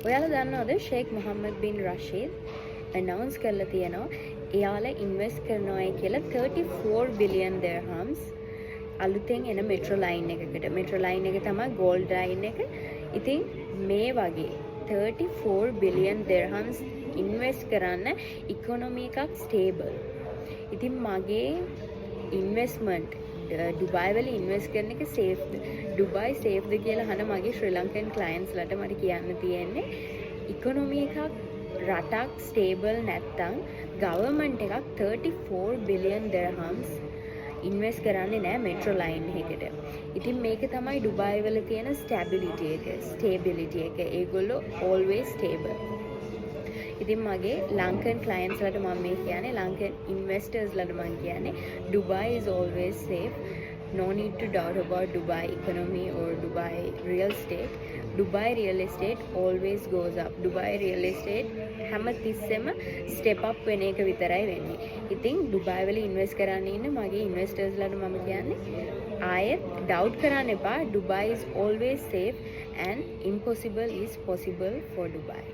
ඔයාලා දන්නවද shake Muhammad බින් රෂීද් announce කරලා තියෙනවා එයාලා ඉන්වෙස්ට් කරනවායි කියලා 34 billion dirhams අලුතෙන් එන මෙට්‍රෝ ලයින් එකකට. මෙට්‍රෝ ලයින් එක තමයි ගෝල්ඩ් ලයින් එක. ඉතින් මේ වගේ 34 billion dirhams ඉන්වෙස්ට් කරන්න ඉකොනොමි එකක් ස්ටේබල්. ඉතින් මගේ ඉන්වෙස්ට්මන්ට් ඩුබායි වල ඉන්වෙස්ට් කරන එක සේෆ්ද? ඩුබායි සේෆ්ද කියලා අහන මගේ ශ්‍රී ලංකන් ක්ලයන්ට්ස්ලට මට කියන්න තියෙන්නේ ඉකොනොමි එකක් රටක් ස්ටේබල් නැත්තම් ගවර්න්මන්ට් එකක් 34 billion dirhams ඉන්වෙස්ට් කරන්නේ නැහැ මෙට්‍රෝ ලයින් එකකට. ඉතින් මේක තමයි ඩුබායි වල තියෙන ස්ටේබිලිටි එක. ඒගොල්ලෝ always stable. ඉතින් මගේ ලංකන් ක්ලයන්ට්ස්ලට මම මේ කියන්නේ ලංකන් ඉන්වෙස්ටර්ස්ලට මම කියන්නේ Dubai is always safe. No need to doubt about Dubai economy or Dubai real estate. Dubai real estate always goes up. Dubai real estate හැම තිස්සෙම step up වෙන එක විතරයි වෙන්නේ. ඉතින් Dubai වල ඉන්වෙස්ට් කරන්න ඉන්න මගේ ඉන්වෙස්ටර්ස්ලට මම කියන්නේ ආයෙත් doubt කරන්න එපා. Dubai is always safe and impossible is possible for Dubai.